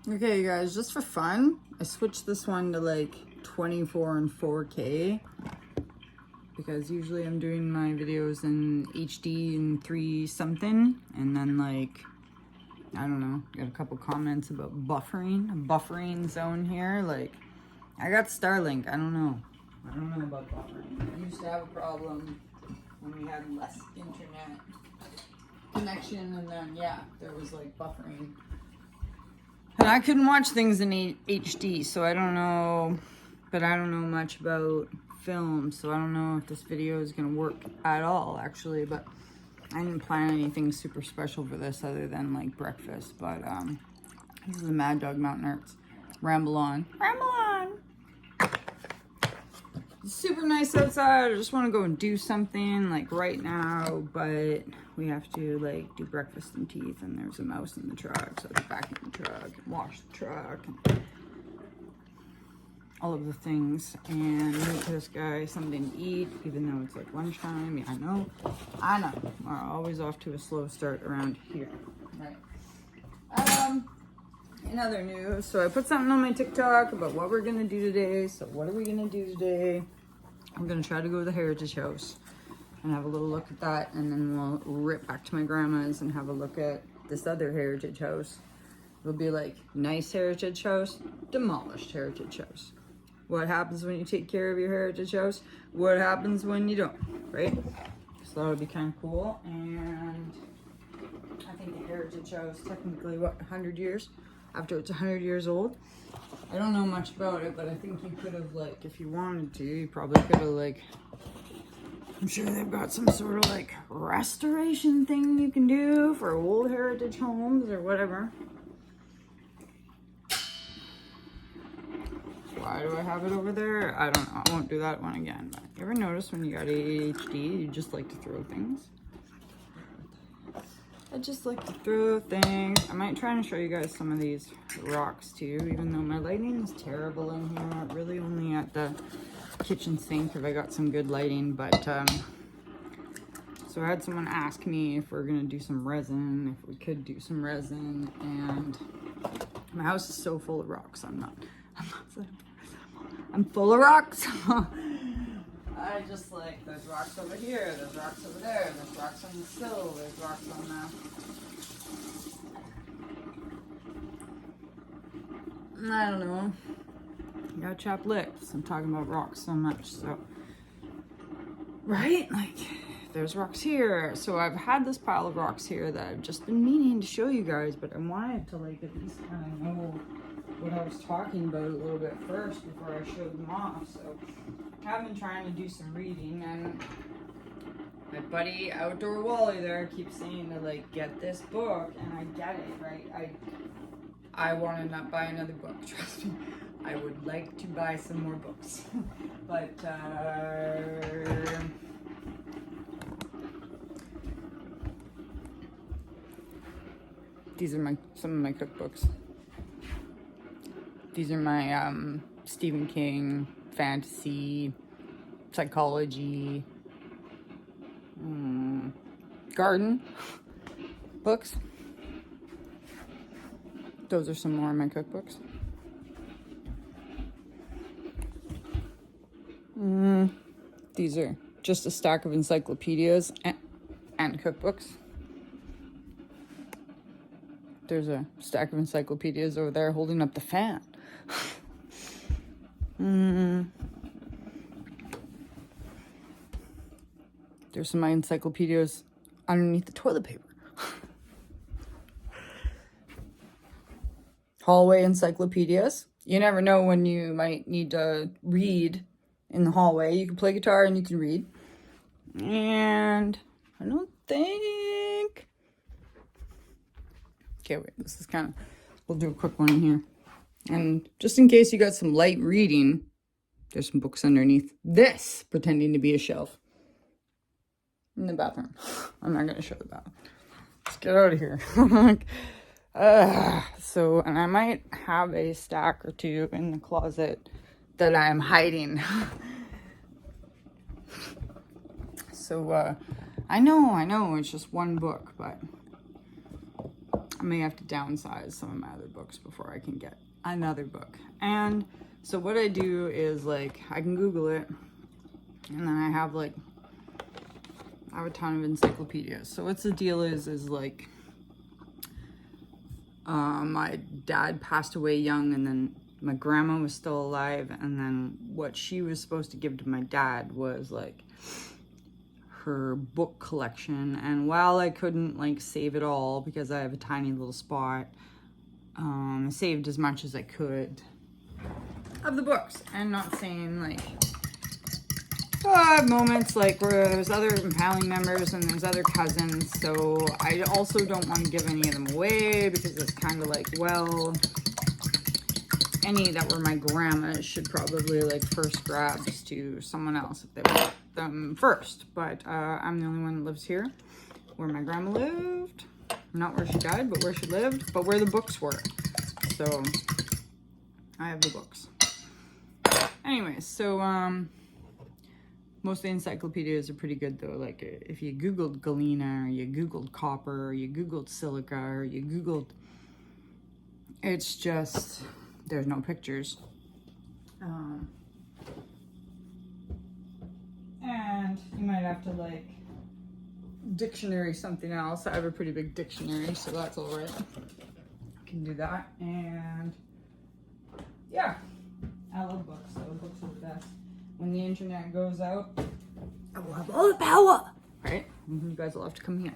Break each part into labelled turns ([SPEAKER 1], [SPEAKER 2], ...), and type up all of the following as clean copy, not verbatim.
[SPEAKER 1] Okay, you guys, just for fun, I switched this one to like 24 and 4K because usually I'm doing my videos in HD and 3 something, and then like, I don't know, got a couple comments about buffering, a buffering zone here. Like, I got Starlink, I don't know about buffering. I used to have a problem when we had less internet connection, and then yeah, there was like buffering. And I couldn't watch things in HD, so I don't know, but I don't know much about film, so I don't know if this video is going to work at all, actually, but I didn't plan anything super special for this other than, like, breakfast, but, this is the Mad Dog Mountain Arts. Ramble on. Ramble on! It's super nice outside. I just want to go and do something, like, right now, but we have to, like, do breakfast and teeth, and there's a mouse in the truck, so I have to back in the truck and wash the truck and all of the things, and make this guy something to eat, even though it's like lunchtime. Yeah, I know. We're always off to a slow start around here, right? In other news, so I put something on my TikTok about what we're gonna do today. So what are we gonna do today? I'm gonna try to go to the Heritage House and have a little look at that, and then we'll rip back to my grandma's and have a look at this other Heritage House. It'll be like nice Heritage House, demolished Heritage House. What happens when you take care of your Heritage House? What happens when you don't, right? So that would be kind of cool. And I think the Heritage House, technically, what, 100 years? After it's 100 years old. I don't know much about it, but I think you could have, like, if you wanted to, you probably could have, like, I'm sure they've got some sort of, like, restoration thing you can do for old heritage homes or whatever. Why do I have it over there? I don't know. I won't do that one again. But you ever notice when you got ADHD, you just like to throw things? I just like to throw things. I might try and show you guys some of these rocks too, even though my lighting is terrible in here. Really only at the kitchen sink if I got some good lighting. But, so I had someone ask me if we're gonna do some resin, if we could do some resin, and my house is so full of rocks. I'm full of rocks. I just like, there's rocks over here, there's rocks over there, there's rocks on the sill, there's rocks on the, I don't know. You got chapped lips. I'm talking about rocks so much, so. Right? Like, there's rocks here. So I've had this pile of rocks here that I've just been meaning to show you guys, but I wanted to, like, at least kind of know what I was talking about a little bit first before I showed them off. So I've been trying to do some reading, and my buddy Outdoor Wally there keeps saying to, like, get this book, and I get it, right? I want to not buy another book, trust me. I would like to buy some more books. But these are some of my cookbooks. These are my Stephen King, fantasy, psychology, garden books. Those are some more of my cookbooks. These are just a stack of encyclopedias and cookbooks. There's a stack of encyclopedias over there holding up the fan. There's some of my encyclopedias underneath the toilet paper. Hallway encyclopedias. You never know when you might need to read in the hallway. You can play guitar and you can read. And I don't think... Okay, wait, this is kind of... We'll do a quick one in here. And just in case you got some light reading, there's some books underneath this, pretending to be a shelf. In the bathroom. I'm not going to show the bathroom. Let's get out of here. So, and I might have a stack or two in the closet that I'm hiding. So, I know, it's just one book, but I may have to downsize some of my other books before I can get another book. And so what I do is like, I can Google it, and then I have like, I have a ton of encyclopedias. So what's the deal is like, my dad passed away young, and then my grandma was still alive, and then what she was supposed to give to my dad was like her book collection. And while I couldn't like save it all because I have a tiny little spot, I saved as much as I could of the books. And not saying like, I have moments like where there's other family members and there's other cousins, so I also don't want to give any of them away, because it's kind of like, well, any that were my grandma's should probably like first grabs to someone else if they want them first. But I'm the only one that lives here where my grandma lived. Not where she died, but where she lived, but where the books were. So I have the books. Anyways, so most of the encyclopedias are pretty good though. Like if you Googled galena, or you Googled copper, or you Googled silica, or you Googled, it's just, there's no pictures. And you might have to like dictionary something else. I have a pretty big dictionary, so that's all right. I can do that. And yeah, I love books. So books are the best. When the internet goes out, I will have all the power, right? You guys will have to come here.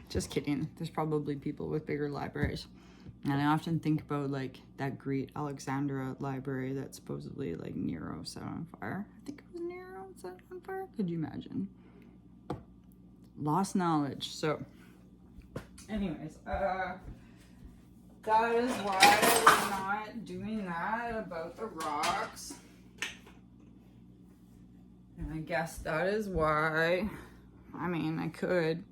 [SPEAKER 1] Just kidding. There's probably people with bigger libraries. And I often think about like that great Alexandria library that supposedly like Nero set on fire. I think it was Nero set on fire. Could you imagine? Lost knowledge. So anyways, that is why we're not doing that about the rocks. And I guess that is why, I mean, I could,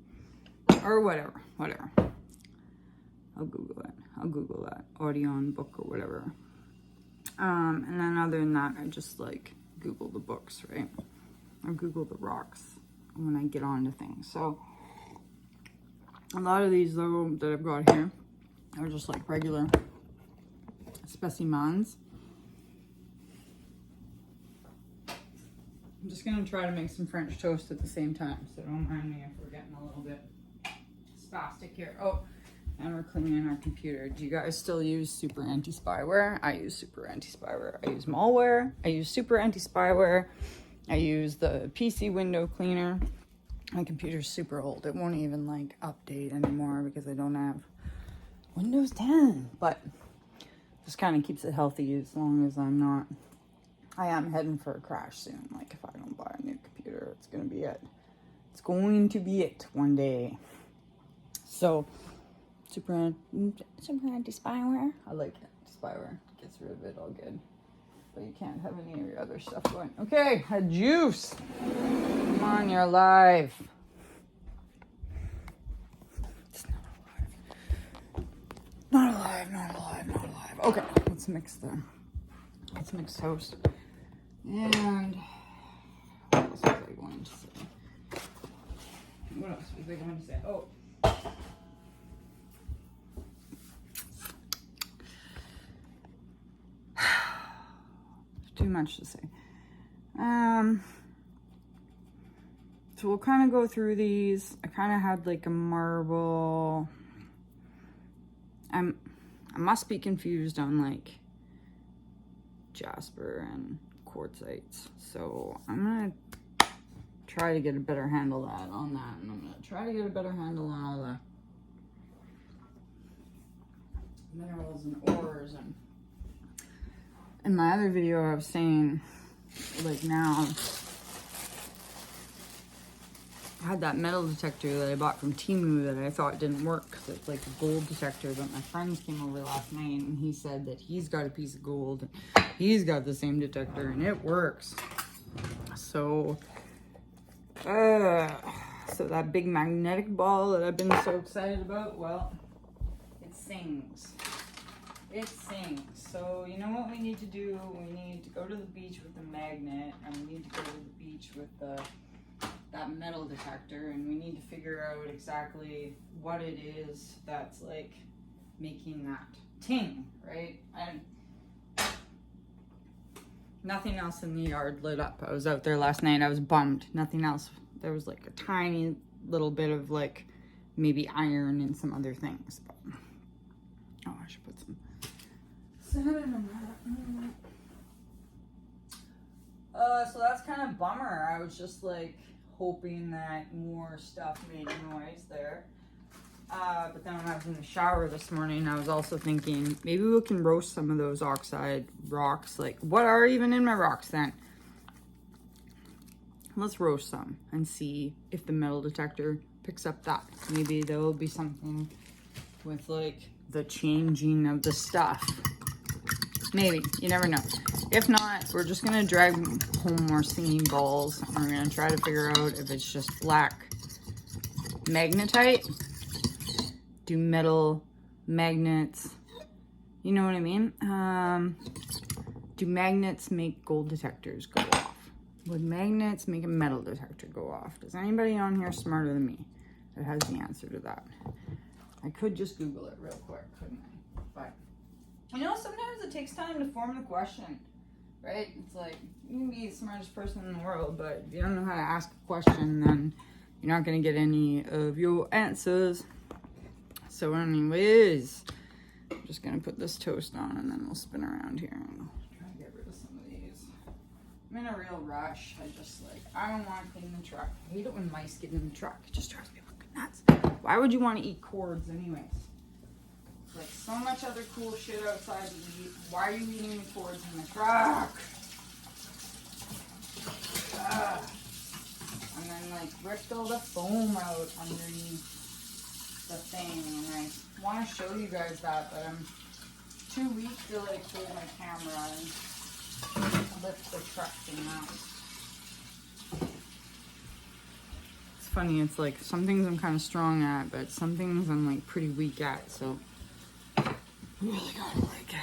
[SPEAKER 1] or whatever. I'll Google it. I'll Google that Audion book or whatever. And then other than that, I just like Google the books, right? Or Google the rocks when I get onto things. So a lot of these though that I've got here are just like regular specimens. I'm just gonna try to make some French toast at the same time, so don't mind me if we're getting a little bit spastic here. Oh, and we're cleaning our computer. Do you guys still use Super Anti-Spyware? I use Super Anti-Spyware. I use malware. I use Super Anti-Spyware. I use the PC window cleaner. My computer's super old. It won't even like update anymore because I don't have Windows 10. But just kind of keeps it healthy as long as I'm not. I am heading for a crash soon. Like if I don't buy a new computer, it's gonna be it. It's going to be it one day. So Super Anti-Spyware. I like Anti-Spyware. Gets rid of it all good. But you can't have any of your other stuff going. Okay, a juice. Come on, you're alive. It's not alive. Okay, let's mix toast. And what else was I going to say? Oh. Too much to say. So we'll kind of go through these. I kind of had like a marble. I must be confused on like jasper and quartzites. So I'm gonna try to get a better handle on that, and I'm gonna try to get a better handle on all the minerals and ores. And in my other video I was saying, like now, I had that metal detector that I bought from Temu that I thought didn't work because it's like a gold detector, but my friends came over last night and he said that he's got a piece of gold and he's got the same detector and it works. So that big magnetic ball that I've been so excited about, well, it sings. It sings. So you know what we need to do? We need to go to the beach with the magnet, and we need to go to the beach with that metal detector, and we need to figure out exactly what it is that's like making that ting, right? And nothing else in the yard lit up. I was out there last night. I was bummed. Nothing else. There was like a tiny little bit of like maybe iron and some other things. But, oh, I should put some cinnamon in that. So that's kind of bummer. I was just like hoping that more stuff made noise there. But then when I was in the shower this morning, I was also thinking maybe we can roast some of those oxide rocks. Like, what are even in my rocks then? Let's roast some and see if the metal detector picks up that. Maybe there will be something with like the changing of the stuff. Maybe, you never know. If not, we're just gonna drag home more singing balls. We're gonna try to figure out if it's just black magnetite. Do metal magnets, you know what I mean? Do magnets make gold detectors go off? Would magnets make a metal detector go off? Does anybody on here smarter than me that has the answer to that? I could just Google it real quick, couldn't I? But, you know, sometimes it takes time to form the question, right? It's like, you can be the smartest person in the world, but if you don't know how to ask a question, then you're not going to get any of your answers. So anyways, I'm just going to put this toast on and then we'll spin around here and try to get rid of some of these. I'm in a real rush. I don't want to clean the truck. I hate it when mice get in the truck. It just drives me fucking nuts. Why would you want to eat cords anyways? Like so much other cool shit outside to eat. Why are you eating the cords in the truck? And then like ripped all the foam out underneath the thing, and I want to show you guys that, but I'm too weak to like hold my camera and lift the truck thing out. It's funny, it's like some things I'm kind of strong at, but some things I'm like pretty weak at, so I really gotta like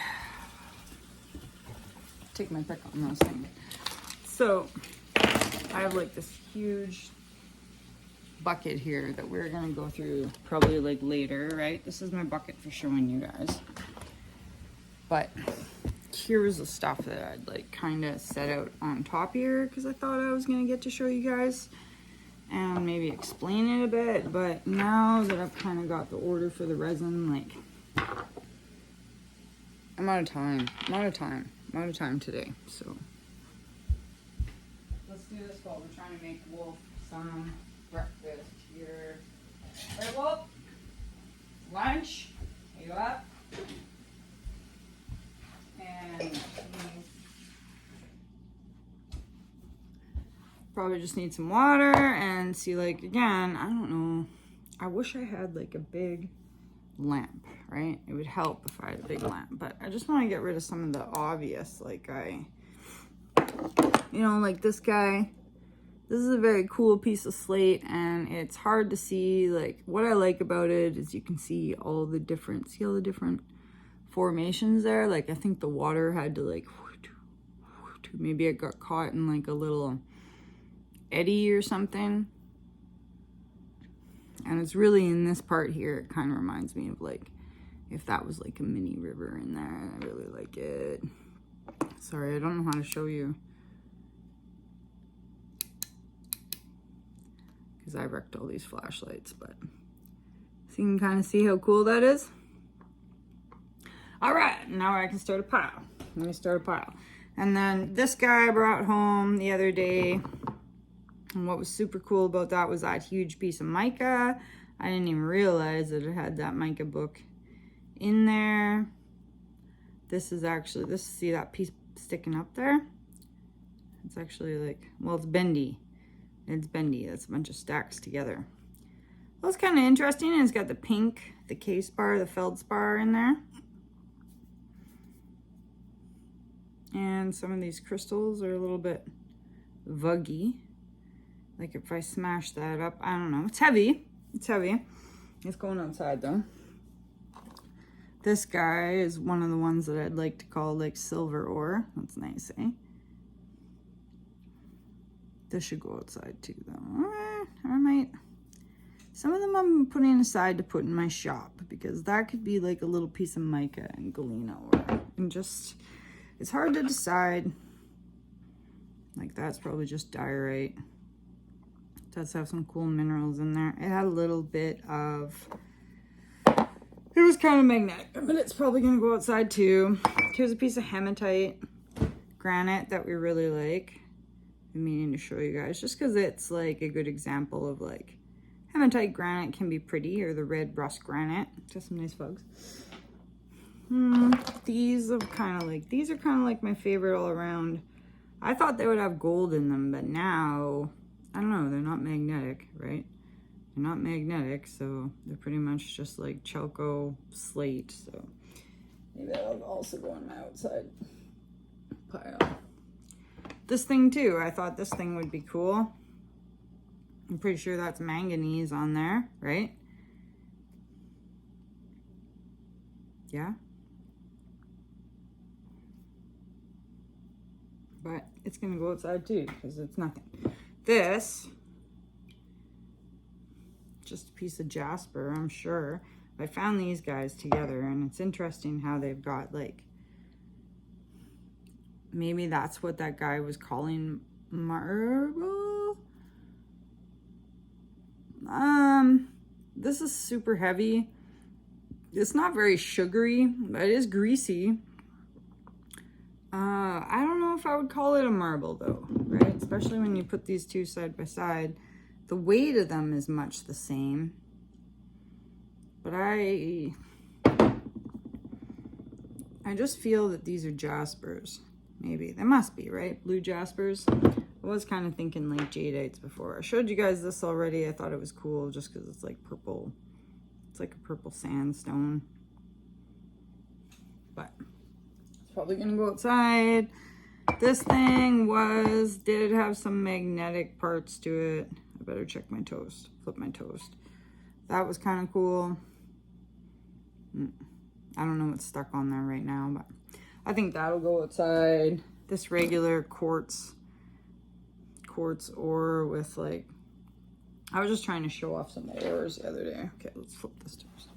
[SPEAKER 1] take my pick on those things. So I have like this huge bucket here that we're gonna go through probably like later, right? This is my bucket for showing you guys. But here's the stuff that I'd like kind of set out on top here because I thought I was gonna get to show you guys and maybe explain it a bit. But now that I've kind of got the order for the resin, like I'm out of time. I'm out of time today. So let's do this while we're trying to make Wolf some breakfast here. Hey, Wolf. Lunch. Are you up? And probably just need some water and see, like, again, I don't know. I wish I had like a big lamp, right? It would help if I had a big lamp, but I just want to get rid of some of the obvious, like you know, like this guy. This is a very cool piece of slate and it's hard to see. Like what I like about it is you can see all the different, formations there. Like I think the water had to like, maybe it got caught in like a little eddy or something. And it's really in this part here, it kind of reminds me of like, if that was like a mini river in there. I really like it. Sorry, I don't know how to show you. I wrecked all these flashlights, but so you can kind of see how cool that is. All right, now I can start a pile. Let me start a pile. And then this guy I brought home the other day, and what was super cool about that was that huge piece of mica. I didn't even realize that it had that mica book in there. This is actually, see that piece sticking up there? It's actually like, well, it's bendy. It's bendy. That's a bunch of stacks together. Well, it's kind of interesting. And it's got the pink, the K-spar, the feldspar in there. And some of these crystals are a little bit vuggy. Like if I smash that up, I don't know. It's heavy. It's heavy. It's going outside though. This guy is one of the ones that I'd like to call like silver ore. That's nice, eh? This should go outside too, though. I might Some of them I'm putting aside to put in my shop because that could be like a little piece of mica and galena, and just, it's hard to decide. Like that's probably just diorite. It does have some cool minerals in there. It had a little bit of, it was kind of magnetic, but it's probably gonna go outside too. Here's a piece of hematite granite that we really like. I'm meaning to show you guys just because it's like a good example of like hematite granite can be pretty, or the red rust granite. Just some nice bugs. These are kind of like my favorite all around. I thought they would have gold in them, but now, I don't know, they're not magnetic, right? They're not magnetic, so they're pretty much just like chalco slate. So maybe that'll also go in my outside pile. This thing too, I thought this thing would be cool. I'm pretty sure that's manganese on there, right? Yeah. But it's gonna go outside too, because it's nothing. This, just a piece of jasper, I'm sure. I found these guys together, and it's interesting how they've got like, maybe that's what that guy was calling marble. This is super heavy. It's not very sugary, but it is greasy. I don't know if I would call it a marble though, right? Especially when you put these two side by side. The weight of them is much the same. But I just feel that these are jaspers. Maybe. They must be, right? Blue jaspers. I was kind of thinking like jadeites before. I showed you guys this already. I thought it was cool just because it's like purple. It's like a purple sandstone. But it's probably going to go outside. This thing did have some magnetic parts to it. I better check my toast. Flip my toast. That was kind of cool. I don't know what's stuck on there right now, but I think that'll go outside. This regular quartz ore with like, I was just trying to show off some ores the other day. Okay, let's flip this toast.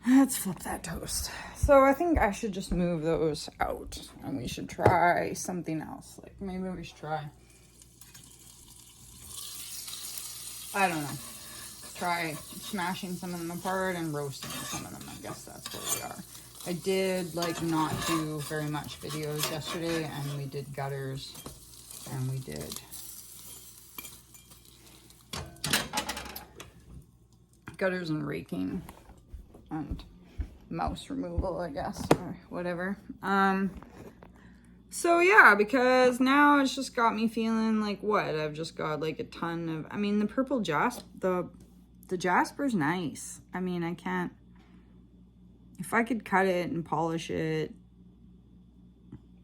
[SPEAKER 1] Let's flip that toast. So I think I should just move those out, and we should try something else. Like maybe we should try, I don't know, try smashing some of them apart and roasting some of them. I guess that's where we are. I did like not do very much videos yesterday, and we did gutters, and we did gutters and raking and mouse removal, I guess, or whatever. So yeah, because now it's just got me feeling like what? I've just got like a ton of, I mean, the purple jasper, the jasper's nice. I mean, I can't, if I could cut it and polish it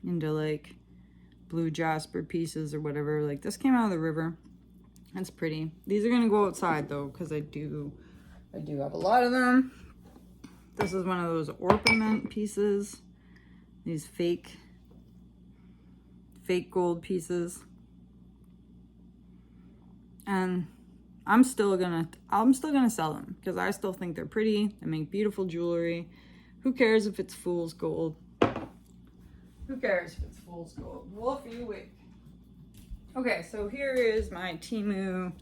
[SPEAKER 1] into like blue jasper pieces or whatever, like this came out of the river. That's pretty. These are gonna go outside though, because I do have a lot of them. This is one of those ornament pieces. These fake gold pieces. And I'm still gonna sell them because I still think they're pretty. They make beautiful jewelry. Who cares if it's fool's gold? Who cares if it's fool's gold? Wolf, you wait. Okay, so here is my Temu.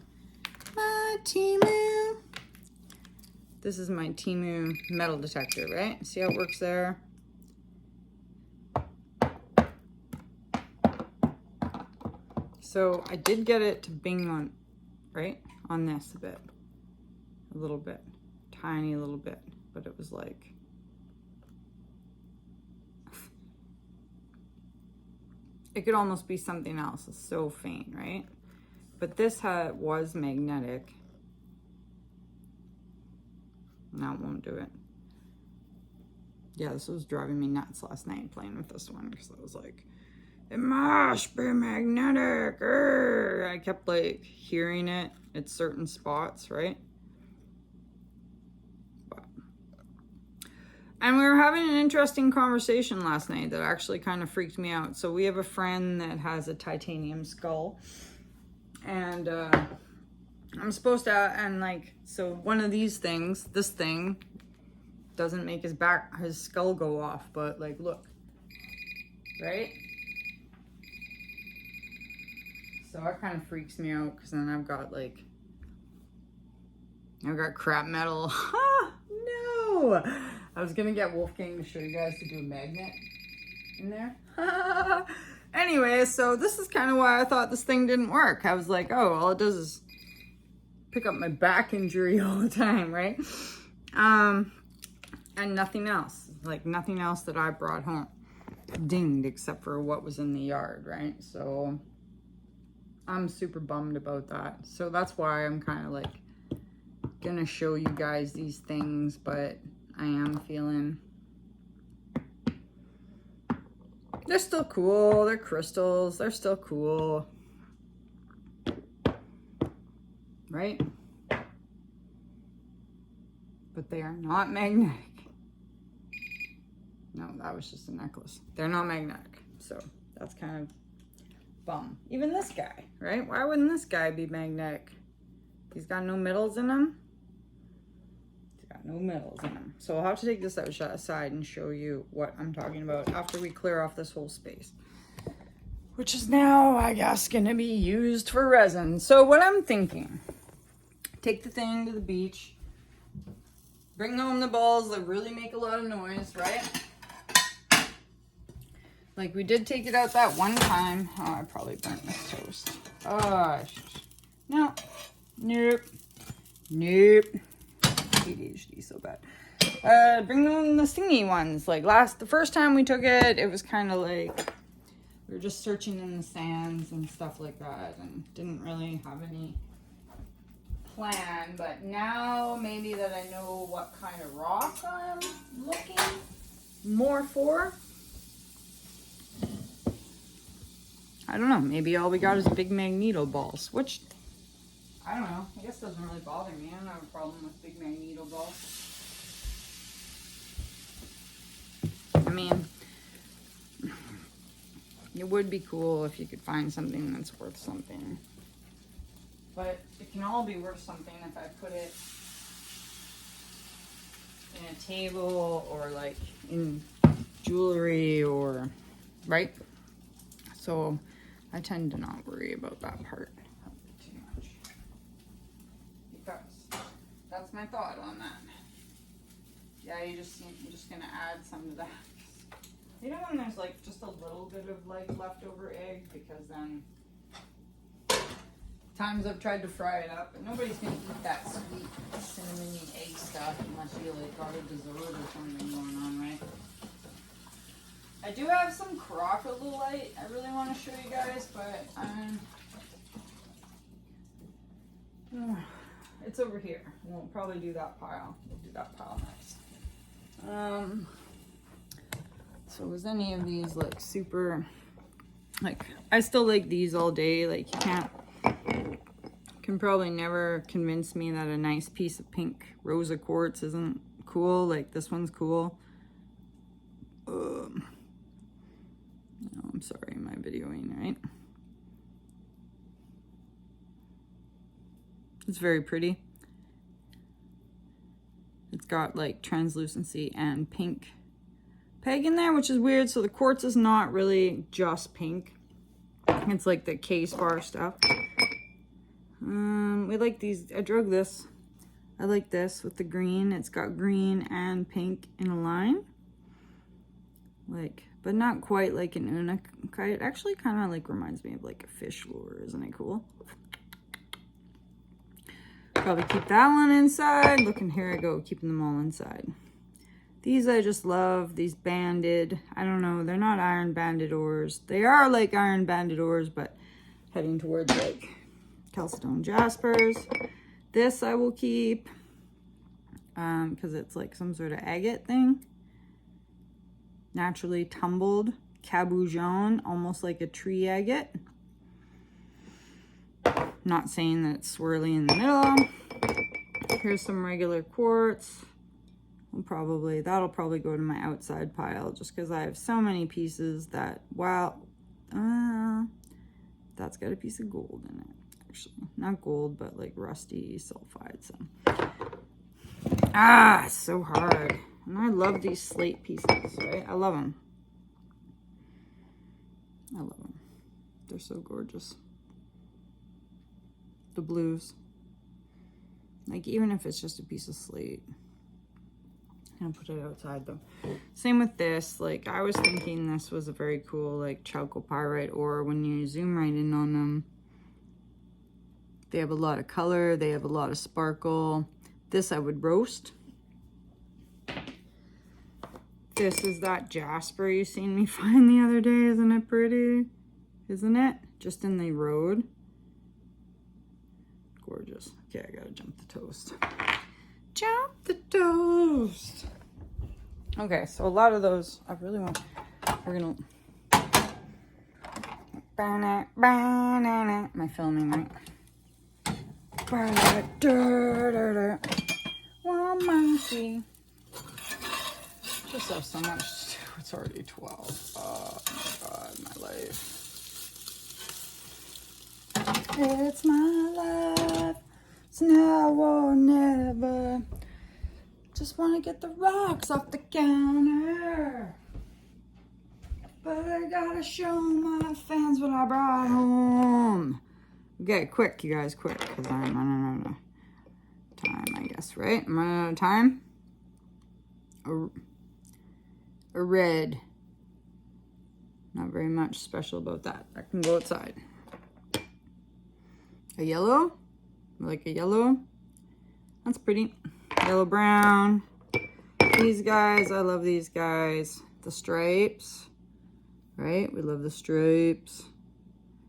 [SPEAKER 1] This is my Temu metal detector, right? See how it works there? So I did get it to bing on, right? On this a bit. A little bit. Tiny little bit. But it was like, it could almost be something else. It's so faint, right? But this was magnetic. Now it won't do it. Yeah, this was driving me nuts last night playing with this one because I was like, it must be magnetic. Urgh. I kept like hearing it at certain spots, right? And we were having an interesting conversation last night that actually kind of freaked me out. So we have a friend that has a titanium skull. And I'm supposed to, and like, so one of these things, this thing, doesn't make his skull go off, but like, look, right? So that kind of freaks me out, because then I've got crap metal. No! I was gonna get Wolfgang to show you guys to do a magnet in there. Anyway, so this is kind of why I thought this thing didn't work. I was like, oh, all it does is pick up my back injury all the time, right? And nothing else, like nothing else that I brought home dinged except for what was in the yard, right? So I'm super bummed about that. So that's why I'm kind of like gonna show you guys these things, but I am feeling they're still cool. They're crystals. They're still cool. Right? But they are not magnetic. No, that was just a necklace. They're not magnetic. So that's kind of bum. Even this guy, right? Why wouldn't this guy be magnetic? He's got no metals in him. He's got no metals in him. So I'll have to take this aside and show you what I'm talking about after we clear off this whole space, which is now, I guess, gonna be used for resin. So what I'm thinking, take the thing to the beach, bring home the balls that really make a lot of noise, right? Like we did take it out that one time. Oh, I probably burnt this toast. Oh, no, nope, nope. ADHD so bad. Bring them the stingy ones. Like the first time we took it, it was kind of like we were just searching in the sands and stuff like that, and didn't really have any plan. But now, maybe that I know what kind of rock I'm looking more for, I don't know. Maybe all we got is big magneto balls, which I don't know. I guess doesn't really bother me. I don't have a problem with big magneto balls. I mean, it would be cool if you could find something that's worth something. But it can all be worth something if I put it in a table or like in jewelry or, right? So I tend to not worry about that part too much. Because that's my thought on that. Yeah, you're just gonna add some to that. You know when there's like just a little bit of like leftover egg, because then times I've tried to fry it up, but nobody's gonna eat that sweet cinnamony egg stuff unless you like got a dessert or something going on, right? I do have some crocodilite I really want to show you guys, but it's over here. We'll probably do that pile. We'll do that pile next. So was any of these like super, like I still like these all day. Like you can probably never convince me that a nice piece of pink rosa quartz isn't cool. Like this one's cool. Oh, I'm sorry, am I videoing, right? It's very pretty. It's got like translucency and pink peg in there, which is weird. So the quartz is not really just pink. It's like the case bar stuff. We like these. I drug this. I like this with the green. It's got green and pink in a line. Like, but not quite like an unakite. It actually kind of like reminds me of like a fish lure. Isn't it cool? Probably keep that one inside. Look, and here I go, keeping them all inside. These I just love, these banded. I don't know, they're not iron banded ores. They are like iron banded ores, but heading towards like calcitone jaspers. This I will keep because it's like some sort of agate thing. Naturally tumbled cabochon, almost like a tree agate. Not saying that it's swirly in the middle. Here's some regular quartz. That'll probably go to my outside pile just because I have so many pieces that, wow, that's got a piece of gold in it, actually. Not gold, but like rusty sulfide. So, it's so hard. And I love these slate pieces, right? I love them. I love them. They're so gorgeous. The blues. Like, even if it's just a piece of slate. I'm gonna put it outside though. Same with this. Like, I was thinking this was a very cool like chalcopyrite ore. When you zoom right in on them, they have a lot of color, they have a lot of sparkle. This I would roast. This is that jasper you seen me find the other day. Isn't it pretty? Isn't it? Just in the road. Gorgeous. Okay, I gotta jump the toast. Jump the toast. Okay, so a lot of those I really want. We're gonna. Am I filming right? Well, monkey. Just have so much. It's already 12. Oh my god, my life. It's my life. It's now or never. Just want to get the rocks off the counter. But I gotta show my fans what I brought home. Okay, quick, you guys, quick. Because I'm running out of time, I guess, right? I'm running out of time. A red. Not very much special about that. That can go outside. A yellow. Like a yellow. That's pretty. Yellow brown. These guys, I love these guys. The stripes. Right? We love the stripes.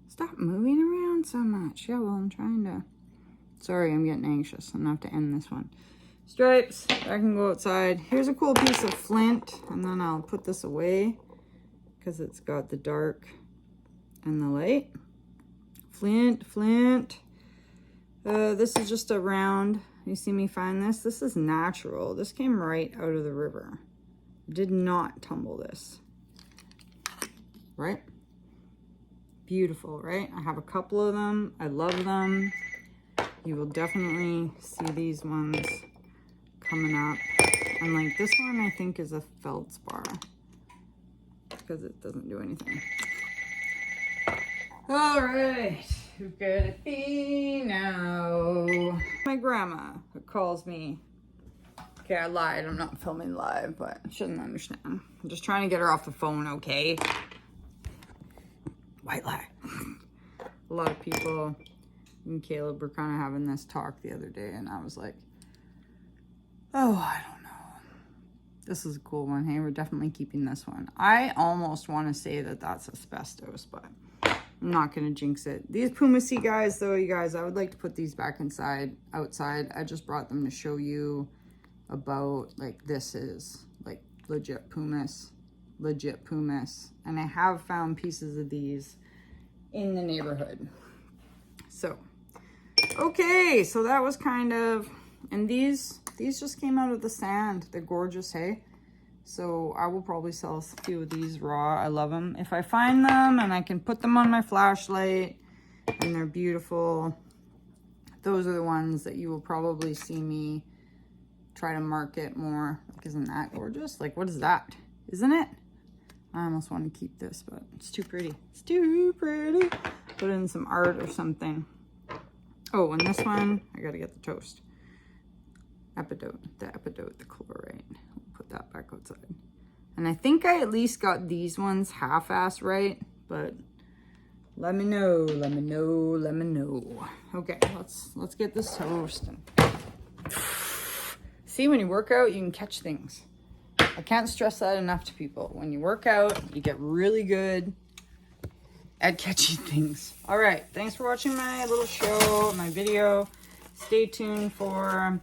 [SPEAKER 1] Stop moving around so much. Yeah, well, I'm trying to. Sorry, I'm getting anxious. I'm gonna have to end this one. Stripes. That can go outside. Here's a cool piece of flint. And then I'll put this away. Because it's got the dark and the light. Flint, flint. This is just a round. You see me find this? This is natural. This came right out of the river. Did not tumble this. Right? Beautiful, right? I have a couple of them. I love them. You will definitely see these ones coming up. And like this one, I think is a feldspar. Because it doesn't do anything. All right. Who could it be now? My grandma who calls me. Okay, I lied. I'm not filming live, but she doesn't understand. I'm just trying to get her off the phone, okay? White lie. A lot of people and Caleb were kind of having this talk the other day, and I was like, oh, I don't know. This is a cool one. Hey, we're definitely keeping this one. I almost want to say that that's asbestos, but I'm not going to jinx it. These pumice guys, though, you guys, I would like to put these back outside. I just brought them to show you about, like, this is, like, legit pumice. And I have found pieces of these in the neighborhood. So, okay, so that was kind of, and these just came out of the sand. They're gorgeous, hey? So I will probably sell a few of these raw. I love them. If I find them and I can put them on my flashlight and they're beautiful, those are the ones that you will probably see me try to market more. Like, isn't that gorgeous? Like, what is that? Isn't it? I almost want to keep this, but it's too pretty. It's too pretty. Put in some art or something. Oh, and this one, I gotta get the toast. The chlorite. Put that back outside. And I think I at least got these ones half-assed right, but let me know. Okay, let's get this toast. See, when you work out, you can catch things. I can't stress that enough to people. When you work out, you get really good at catching things. All right, thanks for watching my little show, my video. Stay tuned for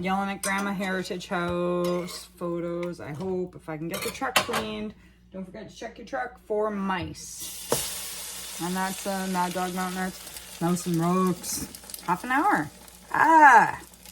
[SPEAKER 1] Yelling at Grandma Heritage House photos. I hope, if I can get the truck cleaned. Don't forget to check your truck for mice. And that's Mad Dog Mountain Arts. Mouse and Rocks. Half an hour.